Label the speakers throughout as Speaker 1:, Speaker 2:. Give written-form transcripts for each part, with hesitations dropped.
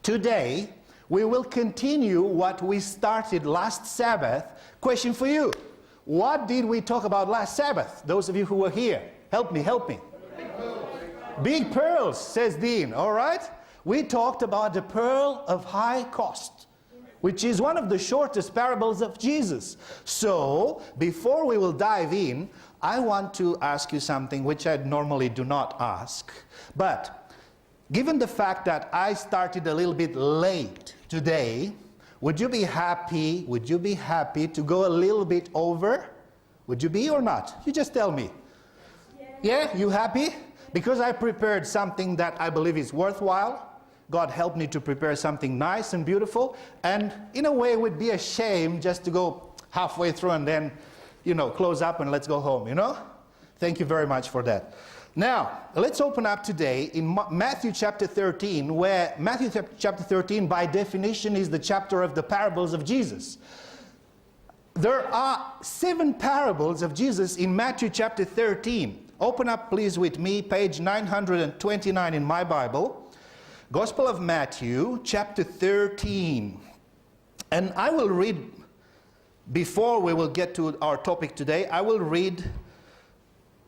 Speaker 1: Today, we will continue what we started last Sabbath. Question for you. What did we talk about last Sabbath? Those of you who were here, help me, help me. Big pearls, says Dean. All right? We talked about the pearl of high cost, which is one of the shortest parables of Jesus. So, before we will dive in, I want to ask you something which I normally do not ask. But, given the fact that I started a little bit late today, would you be happy to go a little bit over? Would you be or not? You just tell me. Yeah, you happy? Because I prepared something that I believe is worthwhile. God helped me to prepare something nice and beautiful. And in a way, it would be a shame just to go halfway through and then, close up and let's go home, Thank you very much for that. Now, let's open up today in Matthew chapter 13, where Matthew chapter 13, by definition, is the chapter of the parables of Jesus. There are 7 parables of Jesus in Matthew chapter 13. Open up, please, with me, page 929 in my Bible. Gospel of Matthew, chapter 13. And I will read, before we will get to our topic today, I will read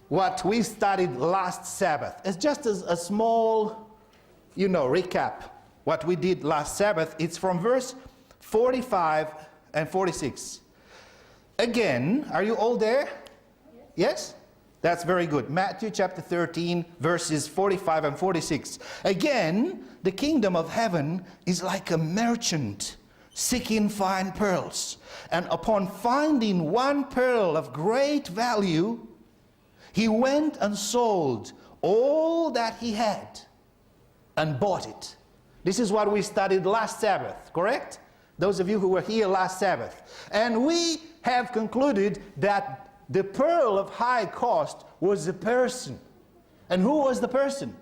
Speaker 1: what we studied last Sabbath. It's just a small, recap. What we did last Sabbath, it's from verse 45 and 46. Again, are you all there? Yes? That's very good. Matthew chapter 13, verses 45 and 46. Again, the kingdom of heaven is like a merchant seeking fine pearls. And upon finding one pearl of great value, he went and sold all that he had and bought it. This is what we studied last Sabbath, correct? Those of you who were here last Sabbath. And we have concluded that the pearl of high cost was a person. And who was the person?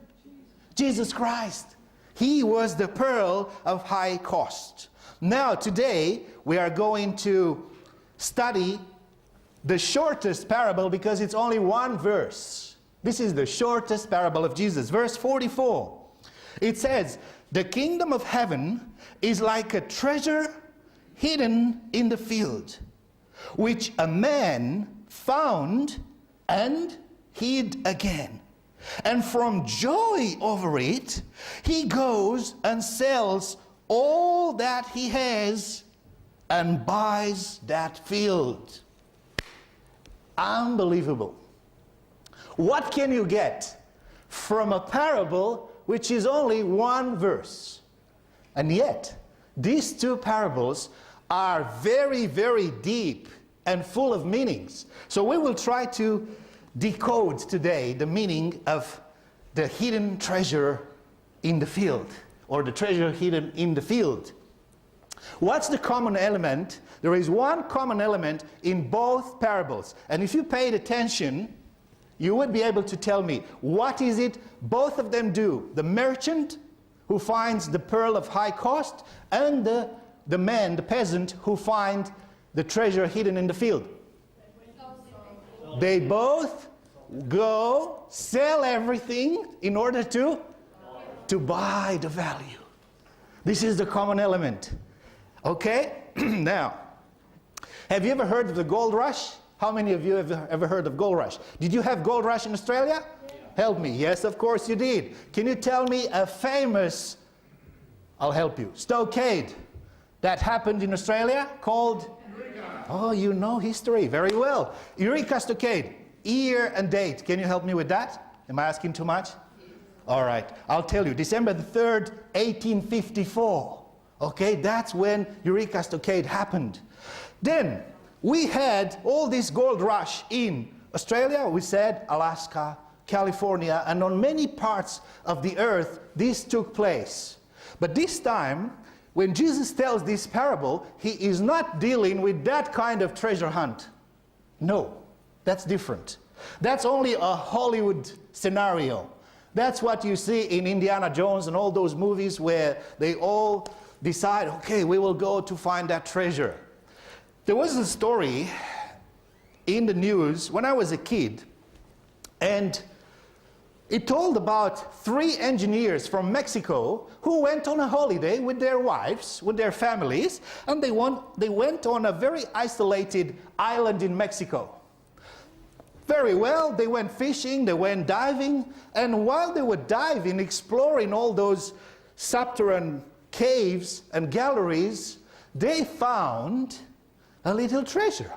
Speaker 1: Jesus Christ. He was the pearl of high cost. Now, today, we are going to study the shortest parable because it's only one verse. This is the shortest parable of Jesus. Verse 44. It says, the kingdom of heaven is like a treasure hidden in the field, which a man found and hid again. And from joy over it, he goes and sells all that he has and buys that field. Unbelievable. What can you get from a parable which is only one verse? And yet, these 2 parables are very, very deep and full of meanings. So we will try to decode today the meaning of the hidden treasure in the field, or the treasure hidden in the field. What's the common element? There is one common element in both parables. And if you paid attention, you would be able to tell me, what is it both of them do? The merchant who finds the pearl of high cost, and the man, the peasant, who finds the treasure hidden in the field. They both go sell everything in order to buy the value. This is the common element. Okay? Now, have you ever heard of the gold rush? How many of you have ever heard of gold rush? Did you have gold rush in Australia? Yeah. Help me. Yes, of course you did. Can you tell me a famous, I'll help you, stockade that happened in Australia called? Eureka. Oh, you know history very well. Eureka stockade. Year and date. Can you help me with that? Am I asking too much? All right. I'll tell you. December the 3rd, 1854. Okay, that's when Eureka stockade happened. Then we had all this gold rush in Australia, we said Alaska, California, and on many parts of the earth this took place. But this time, when Jesus tells this parable, he is not dealing with that kind of treasure hunt. No, that's different. That's only a Hollywood scenario. That's what you see in Indiana Jones and all those movies where they all decide, okay, we will go to find that treasure. There was a story in the news when I was a kid, and It told about 3 engineers from Mexico who went on a holiday with their wives, with their families, and they went on a very isolated island in Mexico. Very well, they went fishing, they went diving, and while they were diving, exploring all those subterranean caves and galleries, they found a little treasure.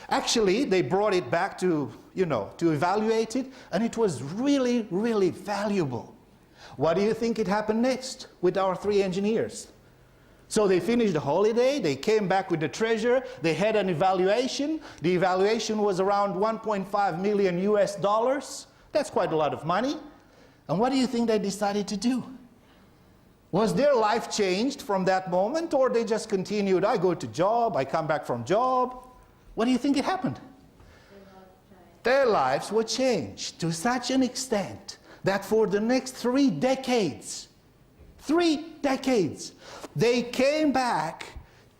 Speaker 1: Actually, they brought it back to evaluate it, and it was really, really valuable. What do you think it happened next with our 3 engineers? So they finished the holiday, they came back with the treasure, they had an evaluation. The evaluation was around 1.5 million US dollars. That's quite a lot of money. And what do you think they decided to do? Was their life changed from that moment, or they just continued, I go to job, I come back from job? What do you think it happened? Their lives were changed to such an extent that for the next 3 decades, they came back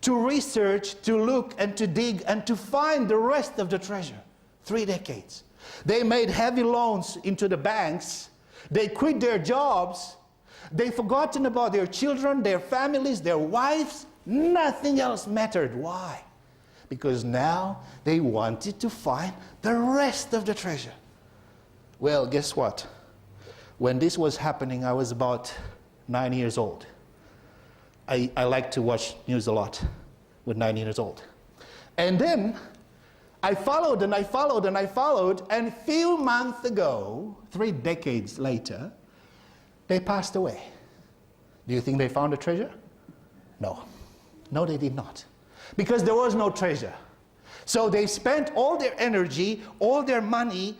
Speaker 1: to research, to look and to dig and to find the rest of the treasure. 3 decades. They made heavy loans into the banks. They quit their jobs. They forgotten about their children, their families, their wives. Nothing else mattered. Why? Because now they wanted to find the rest of the treasure. Well, guess what? When this was happening, I was about 9 years old. I like to watch news a lot with 9 years old. And then I followed and I followed and I followed, and a few months ago, 3 decades later, they passed away. Do you think they found the treasure? No. No, they did not. Because there was no treasure. So they spent all their energy, all their money,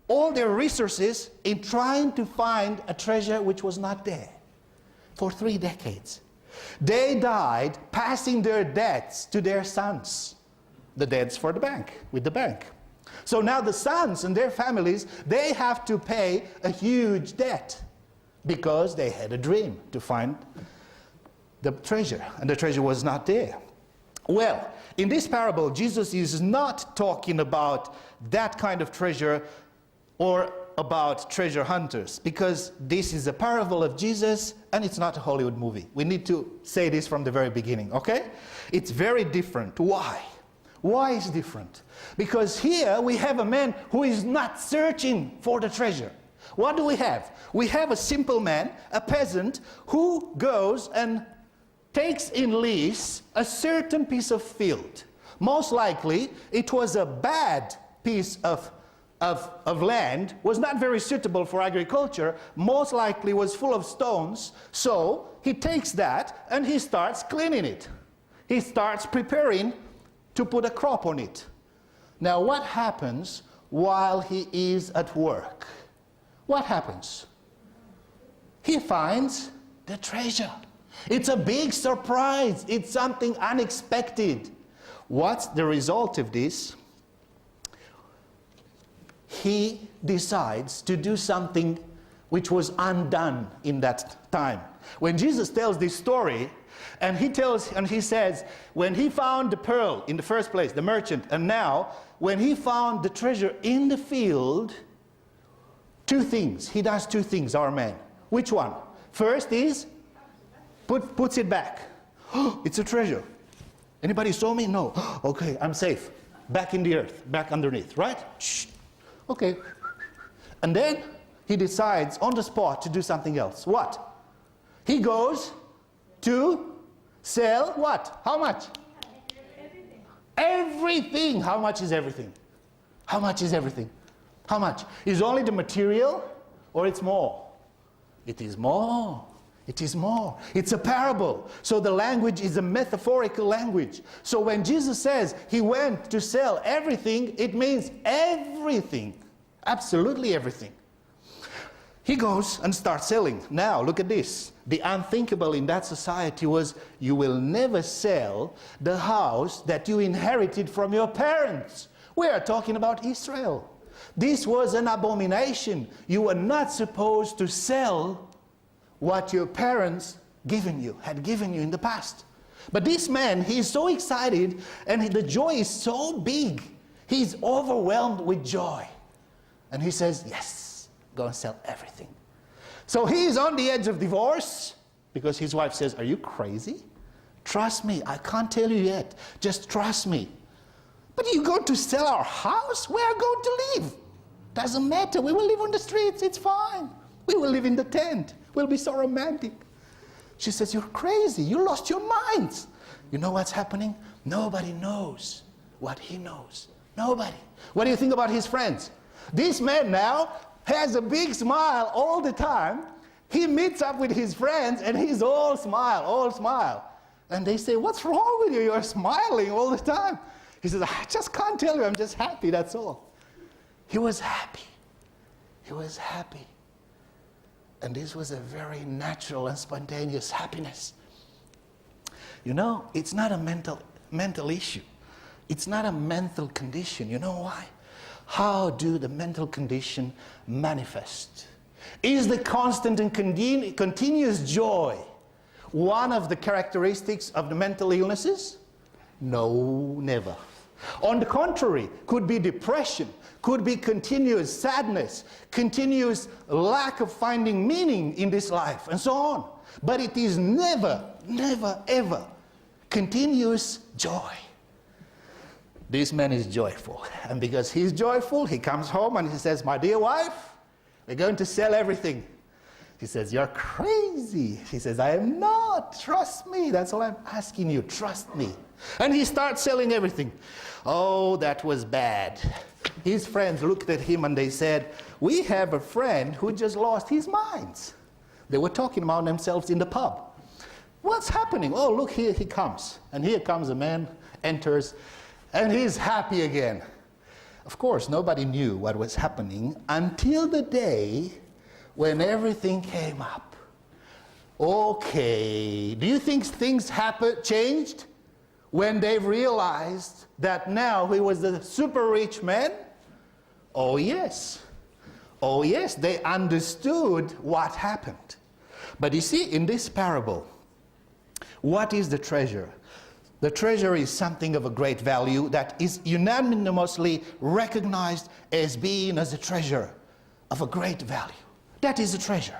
Speaker 1: all their resources in trying to find a treasure which was not there for 3 decades. They died passing their debts to their sons. The debts for the bank, with the bank. So now the sons and their families, they have to pay a huge debt because they had a dream to find the treasure, and the treasure was not there. Well, in this parable, Jesus is not talking about that kind of treasure or about treasure hunters, because this is a parable of Jesus and it's not a Hollywood movie. We need to say this from the very beginning, okay? It's very different. Why? Why is it different? Because here we have a man who is not searching for the treasure. What do we have? We have a simple man, a peasant, who goes and takes in lease a certain piece of field. Most likely, it was a bad piece of land, was not very suitable for agriculture, most likely was full of stones. So he takes that and he starts cleaning it. He starts preparing to put a crop on it. Now what happens while he is at work? What happens? He finds the treasure. It's a big surprise. It's something unexpected. What's the result of this? He decides to do something which was undone in that time. When Jesus tells this story, and he says, when he found the pearl in the first place, the merchant, and now when he found the treasure in the field, 2 things. He does 2 things, our man. Which one? First is puts it back. Oh, it's a treasure. Anybody saw me? No. Okay, I'm safe. Back in the earth, back underneath, right? Shh. Okay. And then he decides on the spot to do something else. What? He goes to sell what? How much? Everything. Everything. How much is everything? How much is everything? How much? Is only the material, or it's more? It is more. It is more. It's a parable. So the language is a metaphorical language. So when Jesus says he went to sell everything, it means everything. Absolutely everything. He goes and starts selling. Now, look at this. The unthinkable in that society was, you will never sell the house that you inherited from your parents. We are talking about Israel. This was an abomination. You were not supposed to sell what your parents had given you in the past. But this man, he's so excited, and the joy is so big. He's overwhelmed with joy. And he says, yes, Go and sell everything. So he's on the edge of divorce because his wife says, are you crazy? Trust me, I can't tell you yet. Just trust me. But you're going to sell our house? We are going to live. Doesn't matter. We will live on the streets. It's fine. We will live in the tent. We'll be so romantic. She says, you're crazy. You lost your minds. You know what's happening? Nobody knows what he knows. Nobody. What do you think about his friends? This man now has a big smile all the time. He meets up with his friends and he's all smile, all smile. And they say, what's wrong with you? You're smiling all the time. He says, I just can't tell you. I'm just happy, that's all. He was happy. He was happy. And this was a very natural and spontaneous happiness. You know, it's not a mental issue. It's not a mental condition. You know why? How do the mental condition manifest? Is the constant and continuous joy one of the characteristics of the mental illnesses? No, never. On the contrary, could be depression, could be continuous sadness, continuous lack of finding meaning in this life, and so on. But it is never, never, ever continuous joy. This man is joyful, and because he's joyful, he comes home and he says, my dear wife, we're going to sell everything. She says, you're crazy. She says, I am not. Trust me. That's all I'm asking you. Trust me. And he starts selling everything. Oh, that was bad. His friends looked at him and they said, we have a friend who just lost his mind. They were talking about themselves in the pub. What's happening? Oh, look, here he comes. And here comes a man, enters, and he's happy again. Of course, nobody knew what was happening until the day when everything came up. Okay, do you think things changed when they realized that now he was the super rich man? Oh yes. Oh yes, they understood what happened. But you see, in this parable, what is the treasure? The treasure is something of a great value that is unanimously recognized as being as a treasure of a great value. That is a treasure.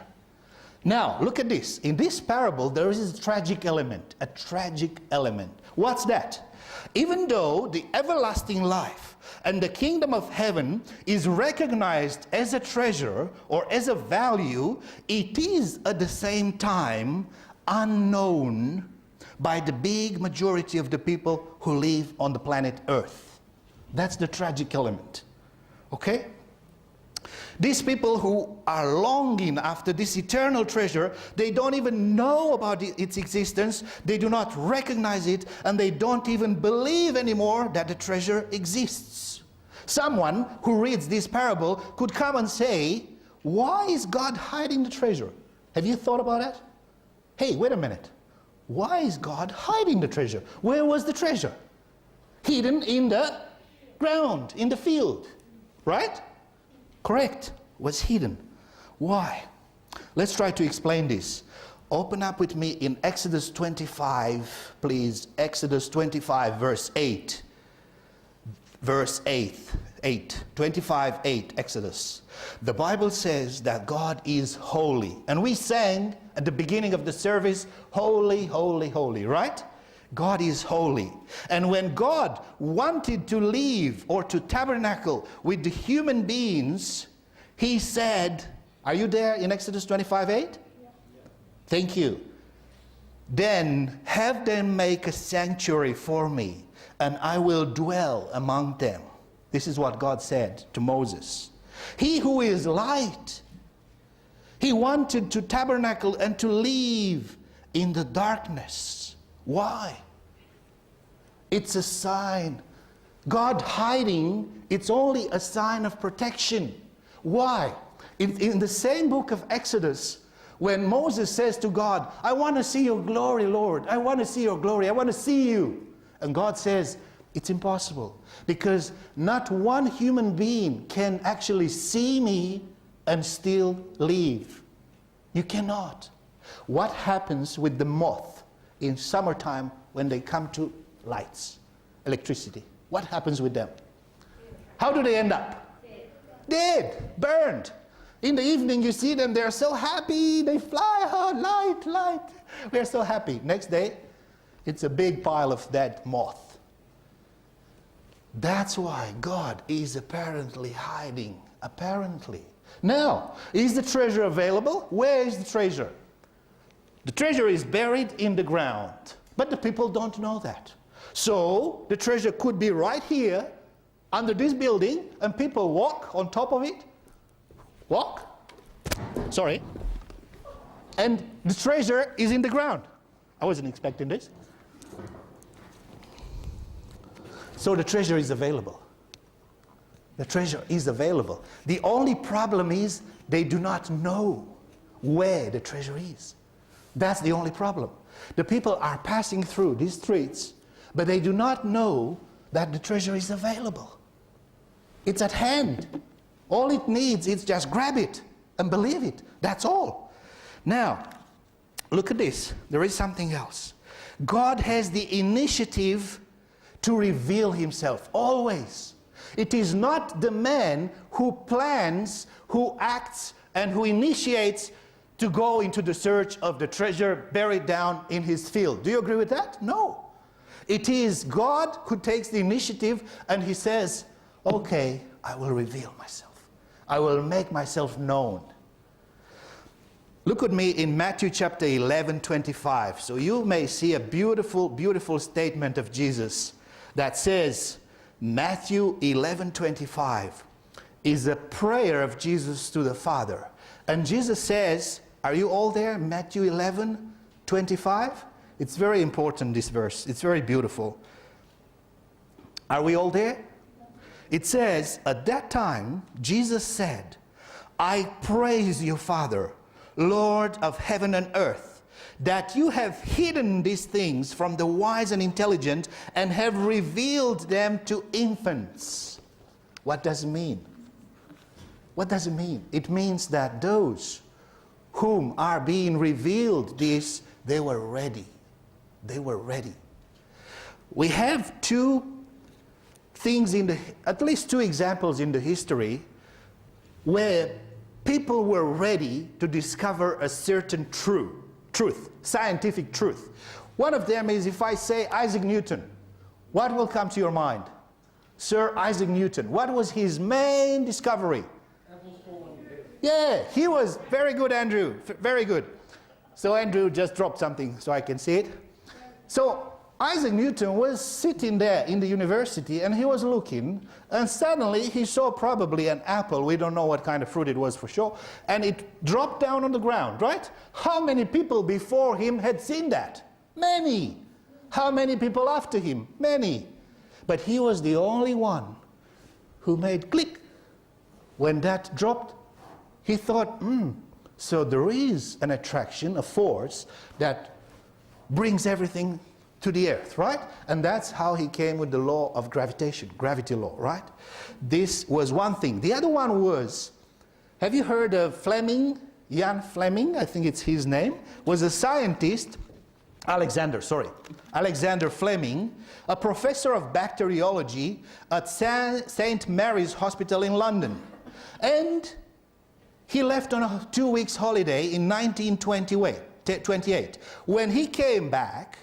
Speaker 1: Now, look at this. In this parable, there is a tragic element. A tragic element. What's that? Even though the everlasting life and the kingdom of heaven is recognized as a treasure or as a value, it is at the same time unknown by the big majority of the people who live on the planet Earth. That's the tragic element. Okay? These people who are longing after this eternal treasure, they don't even know about its existence, they do not recognize it, and they don't even believe anymore that the treasure exists. Someone who reads this parable could come and say, why is God hiding the treasure? Have you thought about that? Hey, wait a minute. Why is God hiding the treasure? Where was the treasure? Hidden in the ground, in the field, right? Correct, was hidden. Why? Let's try to explain this. Open up with me in Exodus 25, please. Exodus 25, verse 8. Verse 8. 25, 8, Exodus. The Bible says that God is holy. And we sang at the beginning of the service, holy, holy, holy, right? God is holy. And when God wanted to live or to tabernacle with the human beings, he said, are you there in Exodus 25, 8? Yeah. Thank you. Then have them make a sanctuary for me, and I will dwell among them. This is what God said to Moses. He who is light, he wanted to tabernacle and to live in the darkness. Why? It's a sign. God hiding, it's only a sign of protection. Why? In the same book of Exodus, when Moses says to God, I want to see your glory, Lord. I want to see your glory. I want to see you. And God says, it's impossible. Because not one human being can actually see me and still live. You cannot. What happens with the moth in summertime when they come to lights, electricity? What happens with them? How do they end up? Dead, burned. In the evening, you see them, they're so happy, they fly, oh, light, light. We're so happy. Next day, it's a big pile of dead moth. That's why God is apparently hiding, apparently. Now, is the treasure available? Where is the treasure? The treasure is buried in the ground, but the people don't know that. So, the treasure could be right here, under this building, and people walk on top of it. Walk. Sorry. And the treasure is in the ground. I wasn't expecting this. So the treasure is available. The treasure is available. The only problem is they do not know where the treasure is. That's the only problem. The people are passing through these streets, but they do not know that the treasure is available. It's at hand. All it needs is just grab it and believe it. That's all. Now, look at this. There is something else. God has the initiative to reveal himself, always. It is not the man who plans, who acts, and who initiates to go into the search of the treasure buried down in his field. Do you agree with that? No. It is God who takes the initiative and he says, okay, I will reveal myself. I will make myself known. Look with me in Matthew chapter 11:25. So you may see a beautiful, beautiful statement of Jesus that says, Matthew 11:25 is a prayer of Jesus to the Father. And Jesus says, are you all there? Matthew 11:25. It's very important, this verse. It's very beautiful. Are we all there? It says, at that time, Jesus said, I praise you, Father, Lord of heaven and earth, that you have hidden these things from the wise and intelligent and have revealed them to infants. What does it mean? What does it mean? It means that those whom are being revealed this, they were ready. They were ready. We have at least two examples in the history where people were ready to discover a certain truth, scientific truth. One of them is if I say Isaac Newton, what will come to your mind? Sir Isaac Newton, what was his main discovery? Yeah, he was very good, Andrew, very good. So Andrew just dropped something so I can see it. So Isaac Newton was sitting there in the university and he was looking, and suddenly he saw probably an apple. We don't know what kind of fruit it was for sure, and it dropped down on the ground, right? How many people before him had seen that? Many. How many people after him? Many. But he was the only one who made click when that dropped. He thought, so there is an attraction, a force that brings everything to the earth, right? And that's how he came with the law of gravitation, gravity law, right? This was one thing. The other one was, have you heard of Fleming? Jan Fleming, I think it's his name, was a scientist, Alexander Fleming, a professor of bacteriology at St. Mary's Hospital in London. And he left on a 2 weeks holiday in 1928. When he came back,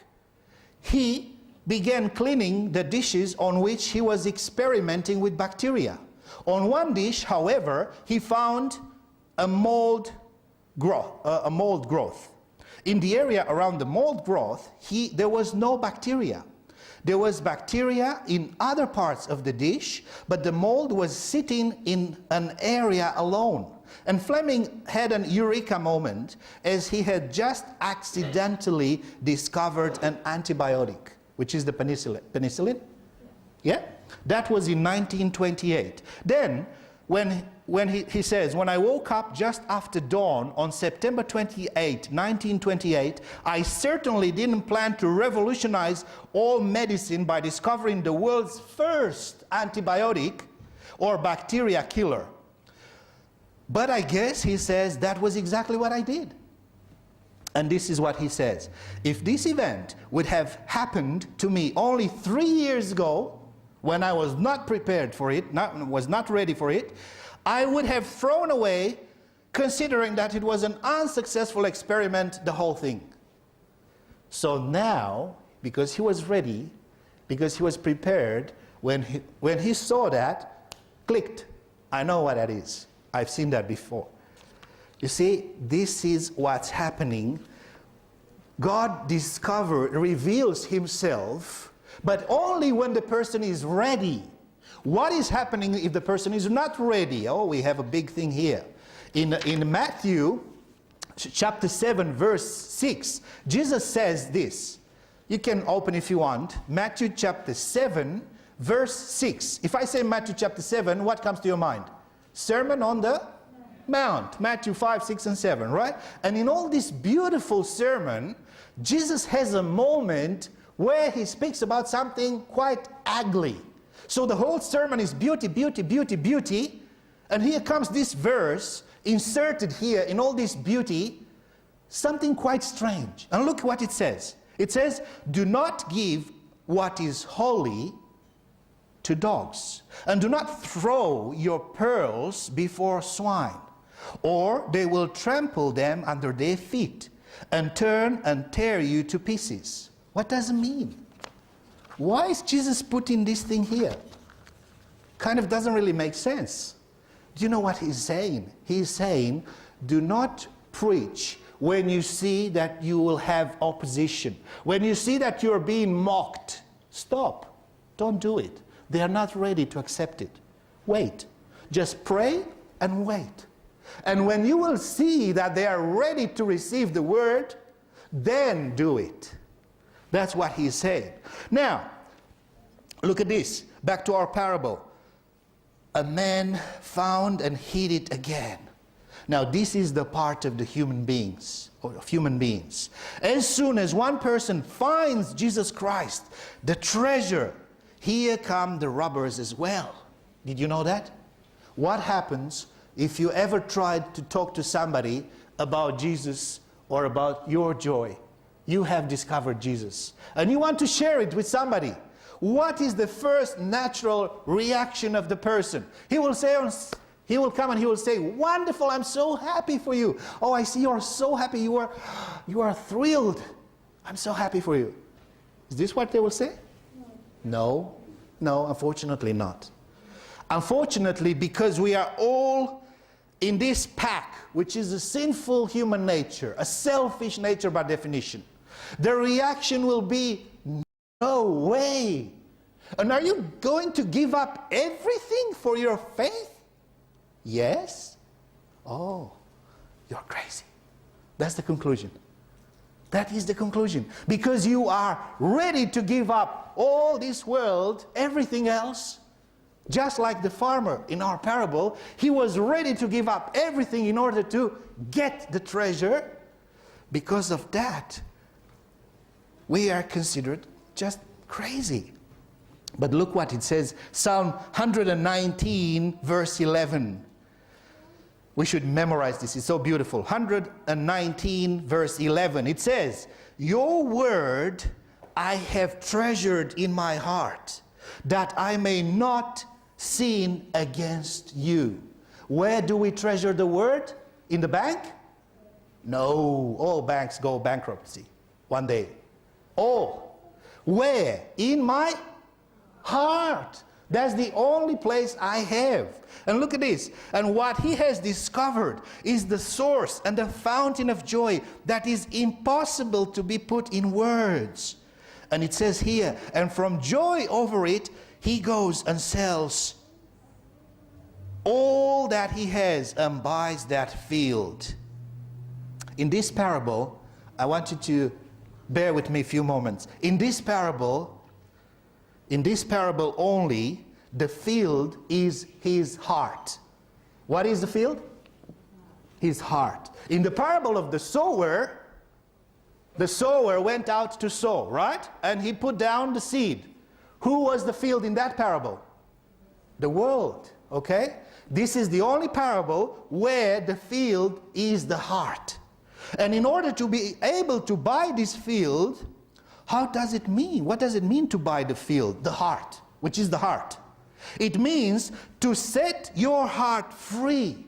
Speaker 1: he began cleaning the dishes on which he was experimenting with bacteria. On one dish, however, he found a mold growth. In the area around the mold growth, there was no bacteria. There was bacteria in other parts of the dish, but the mold was sitting in an area alone. And Fleming had an eureka moment as he had just accidentally discovered an antibiotic, which is the penicillin. Yeah? That was in 1928. Then, when he says, when I woke up just after dawn on September 28, 1928, I certainly didn't plan to revolutionize all medicine by discovering the world's first antibiotic or bacteria killer. But I guess, he says, that was exactly what I did. And this is what he says. If this event would have happened to me only 3 years ago, when I was not prepared for it, was not ready for it, I would have thrown away considering that it was an unsuccessful experiment, the whole thing. So now, because he was ready, because he was prepared, when he saw that, clicked. I know what that is. I've seen that before. You see, this is what's happening. God reveals himself, but only when the person is ready. What is happening if the person is not ready? Oh, we have a big thing here. In Matthew chapter 7, verse 6, Jesus says this. You can open if you want. Matthew chapter 7, verse 6. If I say Matthew chapter 7, what comes to your mind? Sermon on the Mount. Matthew 5, 6, and 7, right? And in all this beautiful sermon, Jesus has a moment where he speaks about something quite ugly. So the whole sermon is beauty, beauty, beauty, beauty. And here comes this verse, inserted here in all this beauty, something quite strange. And look what it says. It says, do not give what is holy to dogs, and do not throw your pearls before swine, or they will trample them under their feet and turn and tear you to pieces. What does it mean? Why is Jesus putting this thing here? Kind of doesn't really make sense. Do you know what he's saying? He's saying, do not preach when you see that you will have opposition. When you see that you're being mocked, stop. Don't do it. They are not ready to accept it. Wait. Just pray and wait. And when you will see that they are ready to receive the word, then do it. That's what he's saying. Now, look at this. Back to our parable. A man found and hid it again. Now, this is the part of the human beings, or of human beings. As soon as one person finds Jesus Christ, the treasure, here come the robbers as well. Did you know that? What happens if you ever tried to talk to somebody about Jesus or about your joy? You have discovered Jesus, and you want to share it with somebody. What is the first natural reaction of the person? He will come and he will say, wonderful, I'm so happy for you. Oh, I see you're so happy. You are thrilled. I'm so happy for you. Is this what they will say? No, unfortunately not. Unfortunately, because we are all in this pack, which is a sinful human nature, a selfish nature by definition, the reaction will be, no way. And are you going to give up everything for your faith? Yes? Oh, you're crazy. That's the conclusion. That is the conclusion. Because you are ready to give up all this world, everything else, just like the farmer in our parable, he was ready to give up everything in order to get the treasure. Because of that, we are considered just crazy. But look what it says, Psalm 119, verse 11. We should memorize this, it's so beautiful. 119, verse 11. It says, your word I have treasured in my heart, that I may not sin against you. Where do we treasure the word? In the bank? No, all banks go bankruptcy one day. Oh, where? In my heart. That's the only place I have. And look at this. And what he has discovered is the source and the fountain of joy that is impossible to be put in words. And it says here, and from joy over it, he goes and sells all that he has and buys that field. In this parable, I want you to bear with me a few moments. In this parable only, the field is his heart. What is the field? His heart. In the parable of the sower went out to sow, right? And he put down the seed. Who was the field in that parable? The world, okay? This is the only parable where the field is the heart. And in order to be able to buy this field, how does it mean? What does it mean to buy the field? The heart, which is the heart. It means to set your heart free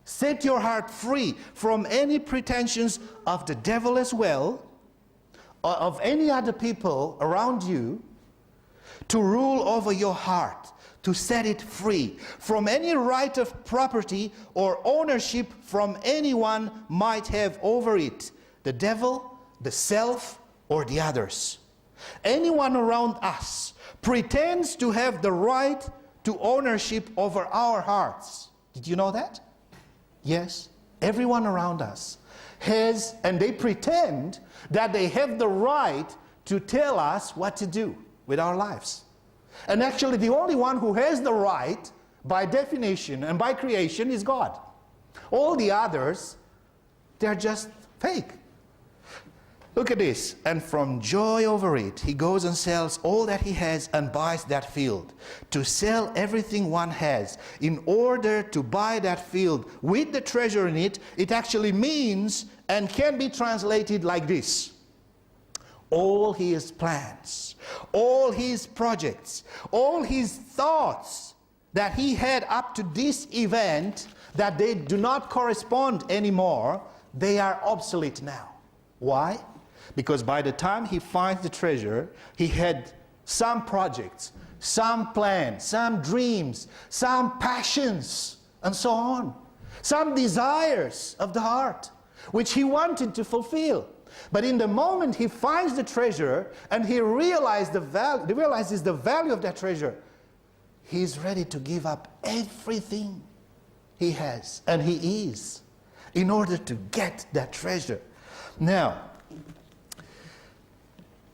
Speaker 1: Set your heart free from any pretensions of the devil as well, or of any other people around you, to rule over your heart, to set it free from any right of property or ownership from anyone might have over it, the devil, the self, or the others. Anyone around us pretends to have the right to ownership over our hearts. Did you know that? Yes, everyone around us has, and they pretend that they have the right to tell us what to do with our lives. And actually, the only one who has the right, by definition and by creation, is God. All the others, they're just fake. Look at this. And from joy over it, he goes and sells all that he has and buys that field. To sell everything one has in order to buy that field with the treasure in it, it actually means and can be translated like this. All his plans, all his projects, all his thoughts that he had up to this event, that they do not correspond anymore, they are obsolete now. Why? Because by the time he finds the treasure, he had some projects, some plans, some dreams, some passions, and so on. Some desires of the heart, which he wanted to fulfill. But in the moment he finds the treasure and he realizes the value of that treasure, he's ready to give up everything he has, and he is, in order to get that treasure. Now,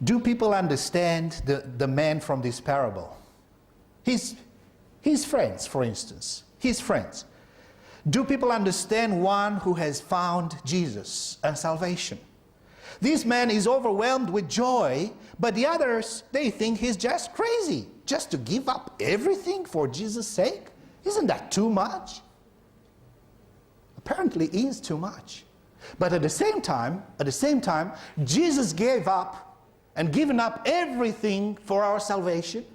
Speaker 1: do people understand the man from this parable? His friends, for instance. His friends. Do people understand one who has found Jesus and salvation? This man is overwhelmed with joy, but the others, they think he's just crazy, just to give up everything for Jesus' sake. Isn't that too much? Apparently it is too much. But at the same time, Jesus gave up and given up everything for our salvation.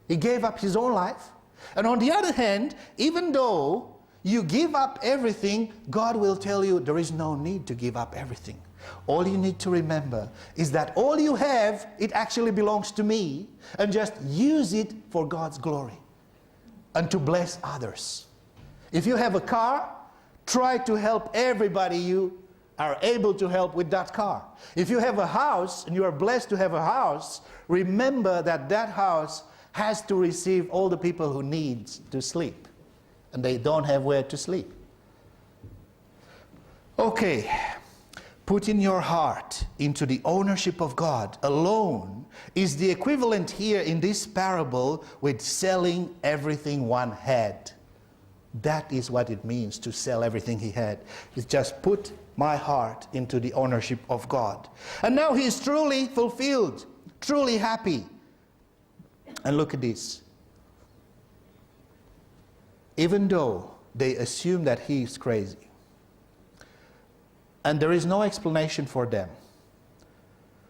Speaker 1: He gave up his own life. And on the other hand, even though you give up everything, God will tell you there is no need to give up everything. All you need to remember is that all you have, it actually belongs to me, and just use it for God's glory and to bless others. If you have a car, try to help everybody you are able to help with that car. If you have a house and you are blessed to have a house, remember that that house has to receive all the people who need to sleep, and they don't have where to sleep. Okay, putting your heart into the ownership of God alone is the equivalent here in this parable with selling everything one had. That is what it means to sell everything he had. It's just put my heart into the ownership of God. And now he is truly fulfilled, truly happy. And look at this. Even though they assume that he is crazy, and there is no explanation for them,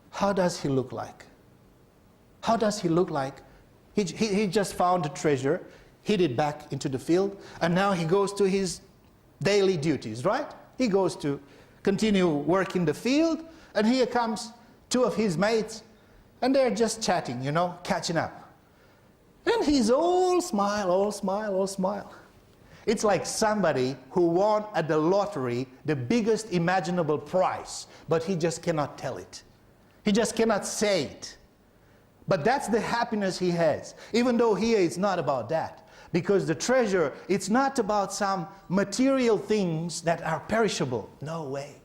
Speaker 1: how does he look like? How does he look like? He just found a treasure, hid it back into the field, and now he goes to his daily duties, right? He goes to continue working the field, and here comes two of his mates, and they're just chatting, you know, catching up. And he's all smile, all smile, all smile. It's like somebody who won at the lottery the biggest imaginable prize, but he just cannot tell it. He just cannot say it. But that's the happiness he has, even though here it's not about that. Because the treasure, it's not about some material things that are perishable. No way.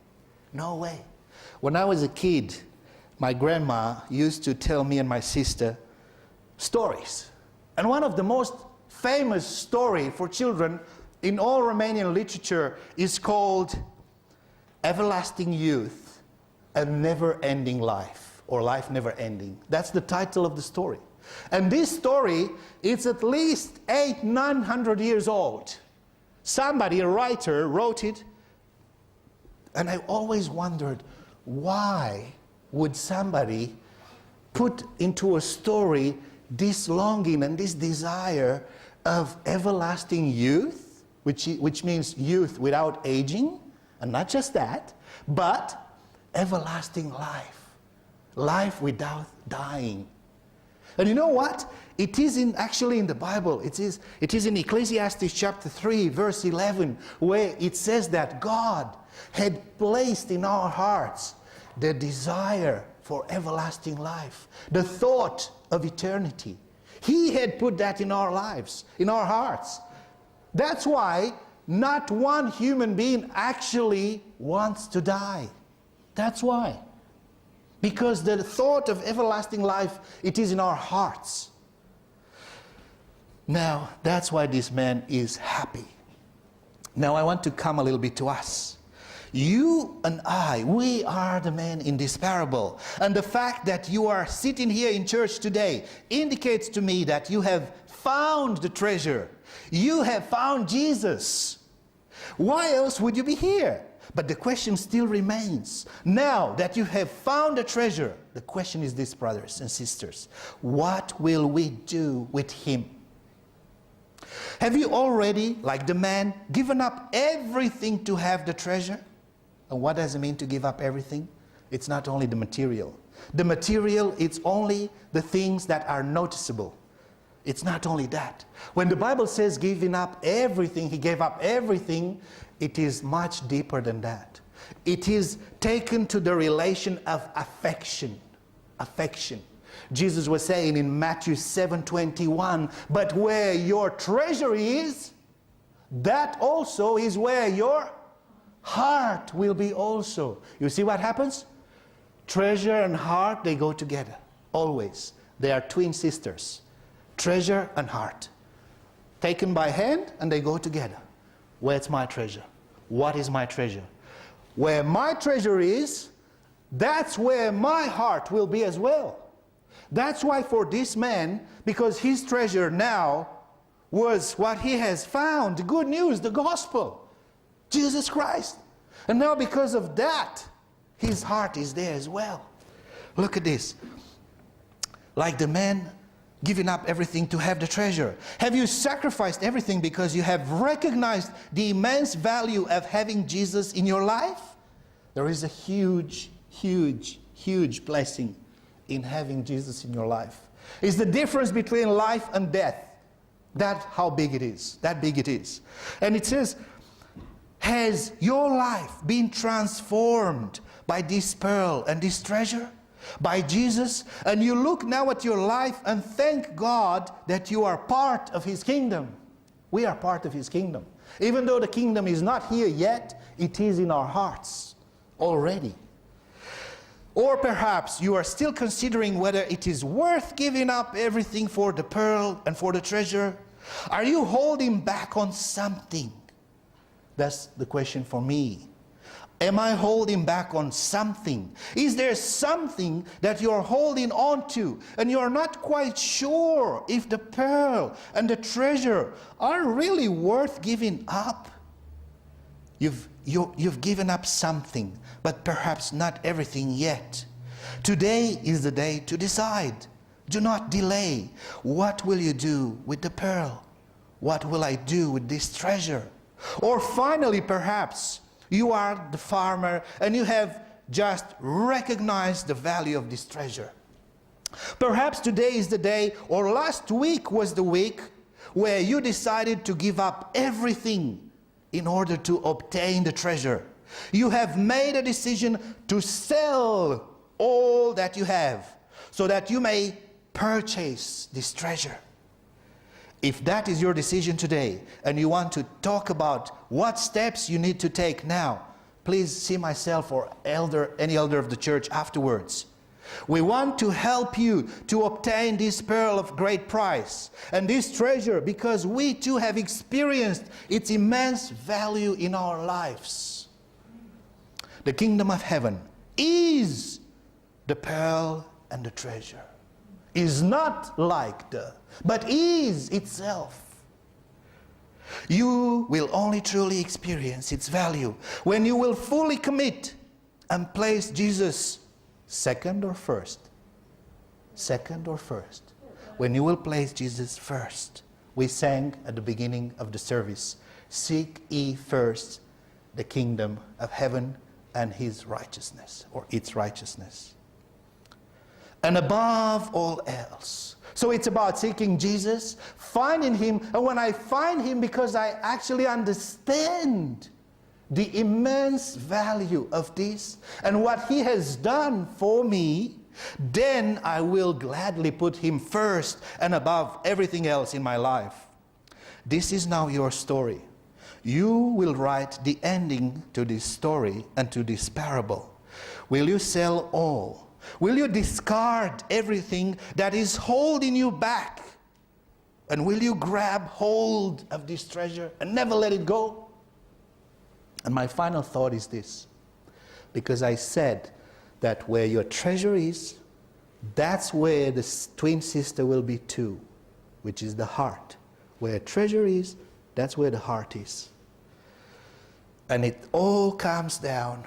Speaker 1: No way. When I was a kid, my grandma used to tell me and my sister stories. And one of the most famous story for children in all Romanian literature is called Everlasting Youth and Never-Ending Life, or Life Never Ending. That's the title of the story. And this story, it's at least 800-900 years old. Somebody, a writer, wrote it, and I always wondered, why would somebody put into a story this longing and this desire of everlasting youth which means youth without aging, and not just that, but everlasting life. Life without dying. And you know what? It is actually in the Bible. It is in Ecclesiastes chapter 3, verse 11, where it says that God had placed in our hearts the desire for everlasting life, the thought of eternity. He had put that in our lives, in our hearts. That's why not one human being actually wants to die. That's why. Because the thought of everlasting life, it is in our hearts. Now, that's why this man is happy. Now, I want to come a little bit to us. You and I, we are the men in this parable. And the fact that you are sitting here in church today indicates to me that you have found the treasure. You have found Jesus. Why else would you be here? But the question still remains. Now that you have found the treasure, the question is this, brothers and sisters. What will we do with him? Have you already, like the man, given up everything to have the treasure? And what does it mean to give up everything? It's not only the material. The material, it's only the things that are noticeable. It's not only that. When the Bible says giving up everything, he gave up everything, it is much deeper than that. It is taken to the relation of affection. Affection. Jesus was saying in Matthew 7:21, but where your treasure is, that also is where your heart will be also. You see what happens? Treasure and heart, they go together. Always. They are twin sisters. Treasure and heart. Taken by hand and they go together. Where's my treasure? What is my treasure? Where my treasure is, that's where my heart will be as well. That's why for this man, because his treasure now was what he has found, the good news, the gospel, Jesus Christ. And now because of that, his heart is there as well. Look at this. Like the man giving up everything to have the treasure. Have you sacrificed everything because you have recognized the immense value of having Jesus in your life? There is a huge, huge, huge blessing in having Jesus in your life. It's the difference between life and death. That's how big it is. That big it is. And it says, has your life been transformed by this pearl and this treasure? By Jesus? And you look now at your life and thank God that you are part of his kingdom. We are part of his kingdom. Even though the kingdom is not here yet, it is in our hearts already. Or perhaps you are still considering whether it is worth giving up everything for the pearl and for the treasure. Are you holding back on something? That's the question for me. Am I holding back on something? Is there something that you're holding on to and you're not quite sure if the pearl and the treasure are really worth giving up? You've given up something, but perhaps not everything yet. Today is the day to decide. Do not delay. What will you do with the pearl? What will I do with this treasure? Or finally, perhaps, you are the farmer and you have just recognized the value of this treasure. Perhaps today is the day, or last week was the week, where you decided to give up everything in order to obtain the treasure. You have made a decision to sell all that you have so that you may purchase this treasure. If that is your decision today and you want to talk about what steps you need to take now, please see myself or any elder of the church afterwards. We want to help you to obtain this pearl of great price and this treasure because we too have experienced its immense value in our lives. The kingdom of heaven is the pearl and the treasure. Is not like but is itself. You will only truly experience its value when you will fully commit and place Jesus second or first. Second or first. When you will place Jesus first. We sang at the beginning of the service, Seek ye first the kingdom of heaven and his righteousness, or its righteousness. And above all else. So it's about seeking Jesus, finding him, and when I find him, because I actually understand the immense value of this and what he has done for me, then I will gladly put him first and above everything else in my life. This is now your story. You will write the ending to this story and to this parable. Will you sell all? Will you discard everything that is holding you back? And will you grab hold of this treasure and never let it go? And my final thought is this. Because I said that where your treasure is, that's where the twin sister will be too, which is the heart. Where treasure is, that's where the heart is. And it all comes down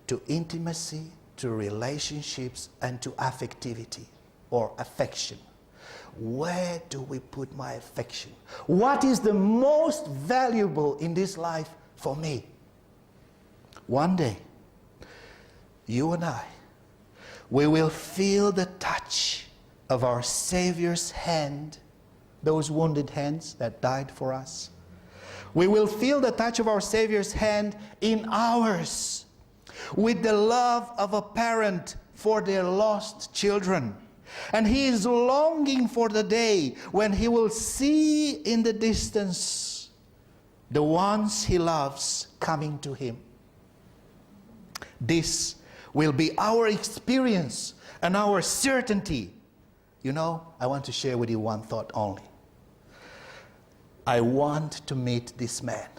Speaker 1: to intimacy, to relationships, and to affectivity or affection. Where do we put my affection? What is the most valuable in this life for me? One day, you and I, we will feel the touch of our Savior's hand, those wounded hands that died for us. We will feel the touch of our Savior's hand in ours, with the love of a parent for their lost children. And he is longing for the day when he will see in the distance the ones he loves coming to him. This will be our experience and our certainty. You know, I want to share with you one thought only. I want to meet this man.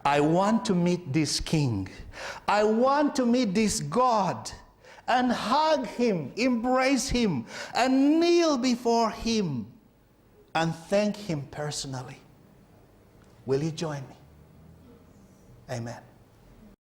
Speaker 1: I want to meet this king. I want to meet this God and hug him, embrace him, and kneel before him and thank him personally. Will you join me? Amen.